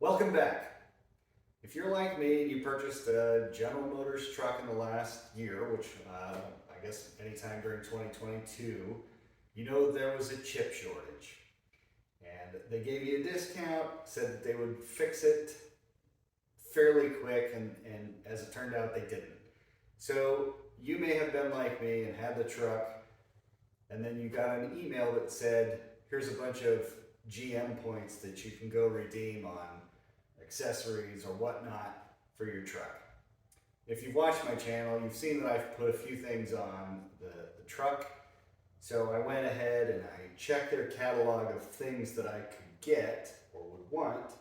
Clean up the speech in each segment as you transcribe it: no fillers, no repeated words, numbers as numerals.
Welcome back. If you're like me and you purchased a General Motors truck in the last year, which I guess anytime during 2022, you know there was a chip shortage. And they gave you a discount, said that they would fix it fairly quick, and as it turned out, they didn't. So you may have been like me and had the truck, and then you got an email that said, here's a bunch of GM points that you can go redeem on accessories or whatnot for your truck. If you've watched my channel, you've seen that I've put a few things on the truck. So I went ahead and I checked their catalog of things that I could get or would want.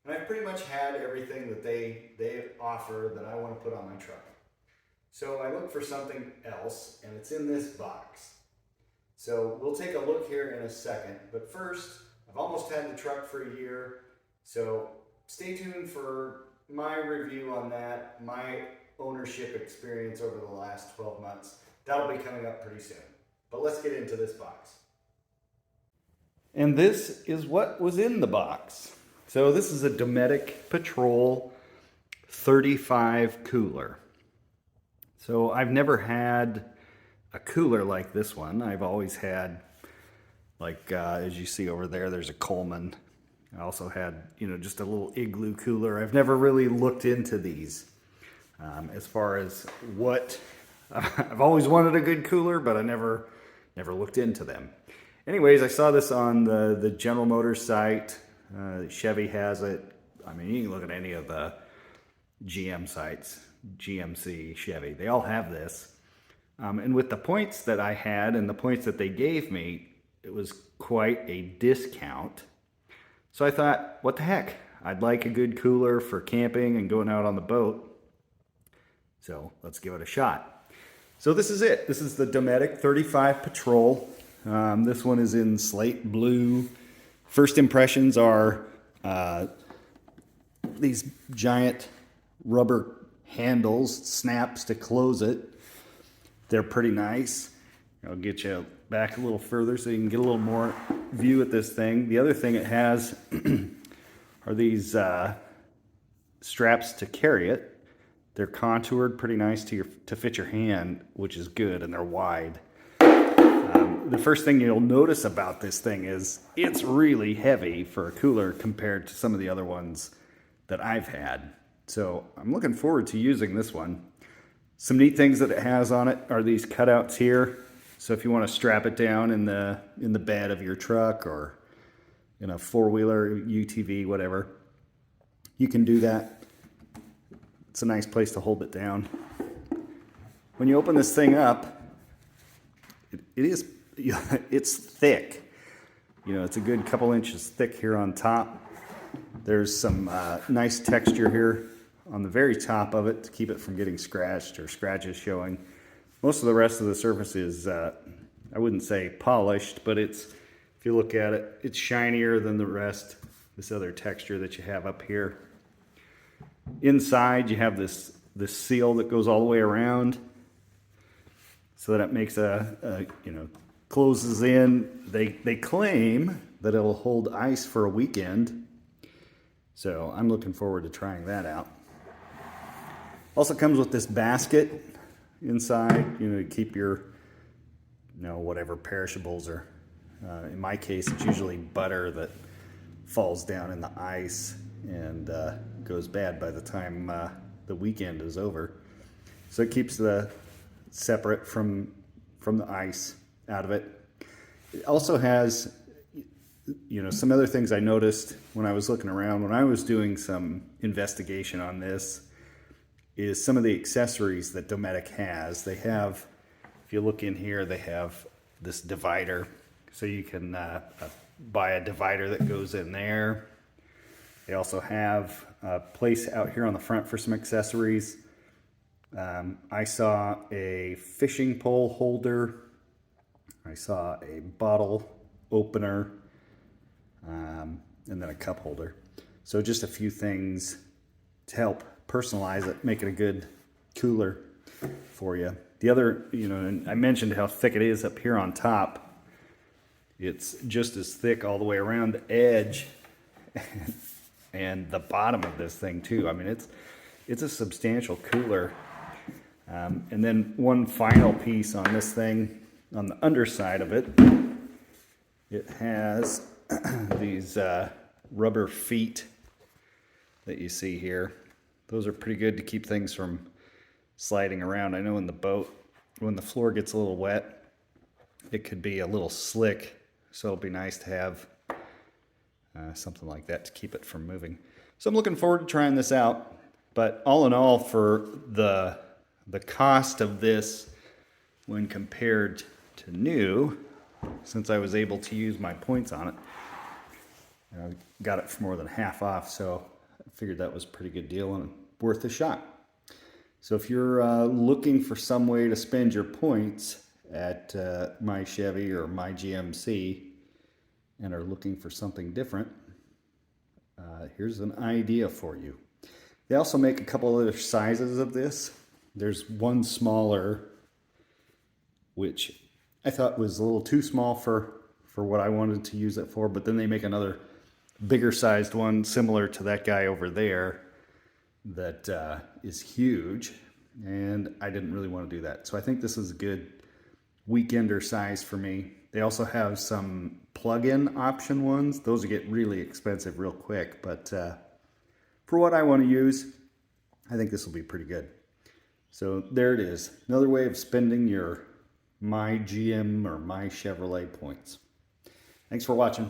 And I've pretty much had everything that they offer that I want to put on my truck. So I looked for something else, and it's in this box. So we'll take a look here in a second, but first, I've almost had the truck for a year, so stay tuned for my review on that, my ownership experience over the last 12 months. That'll be coming up pretty soon. But let's get into this box. And this is what was in the box. So this is a Dometic Patrol 35 cooler. So I've never had a cooler like this one. I've always had, like as you see over there, there's a Coleman. I also had, just a little igloo cooler. I've never really looked into these as far as what, I've always wanted a good cooler, but I never looked into them. Anyways, I saw this on the General Motors site. Chevy has it. I mean, you can look at any of the GM sites, GMC, Chevy, they all have this. And with the points that I had and the points that they gave me, it was quite a discount. So I thought, what the heck? I'd like a good cooler for camping and going out on the boat. So let's give it a shot. So this is it. This is the Dometic 35 Patrol. This one is in slate blue. First impressions are these giant rubber handles, snaps to close it. They're pretty nice. I'll get you back a little further so you can get a little more view at this thing. The other thing it has are these straps to carry it. They're contoured pretty nice to fit your hand, which is good, and they're wide. The first thing you'll notice about this thing is it's really heavy for a cooler compared to some of the other ones that I've had. So I'm looking forward to using this one. Some neat things that it has on it are these cutouts here. So if you want to strap it down in the bed of your truck or in a four-wheeler, UTV, whatever, you can do that. It's a nice place to hold it down. When you open this thing up, it's thick. It's a good couple inches thick here on top. There's some nice texture here on the very top of it to keep it from getting scratched or scratches showing. Most of the rest of the surface is, I wouldn't say polished, but if you look at it, it's shinier than the rest, this other texture that you have up here. Inside, you have this seal that goes all the way around so that it makes closes in. They claim that it'll hold ice for a weekend. So I'm looking forward to trying that out. Also comes with this basket inside, to keep your, whatever perishables are. In my case, it's usually butter that falls down in the ice and goes bad by the time the weekend is over. So it keeps the separate from the ice out of it. It also has, some other things I noticed when I was looking around, when I was doing some investigation on this, is some of the accessories that Dometic has. They have, if you look in here, they have this divider. So you can buy a divider that goes in there. They also have a place out here on the front for some accessories. I saw a fishing pole holder. I saw a bottle opener, and then a cup holder. So just a few things to help personalize it, make it a good cooler for you. The other, and I mentioned how thick it is up here on top. It's just as thick all the way around the edge and the bottom of this thing too. I mean, it's a substantial cooler. And then one final piece on this thing, on the underside of it, it has these rubber feet that you see here. Those are pretty good to keep things from sliding around. I know in the boat, when the floor gets a little wet, it could be a little slick, so it'll be nice to have something like that to keep it from moving. So I'm looking forward to trying this out, but all in all, for the cost of this when compared to new, since I was able to use my points on it, I got it for more than half off, so I figured that was a pretty good deal and worth a shot. So if you're looking for some way to spend your points at My Chevy or My GMC and are looking for something different, here's an idea for you. They also make a couple other sizes of this. There's one smaller, which I thought was a little too small for what I wanted to use it for, but then they make another bigger sized one similar to that guy over there that is huge, and I didn't really want to do that. So I think this is a good weekender size for me. They also have some plug-in option ones. Those get really expensive real quick, but for what I want to use, I think this will be pretty good. So there it is. Another way of spending your My GM or My Chevrolet points. Thanks for watching.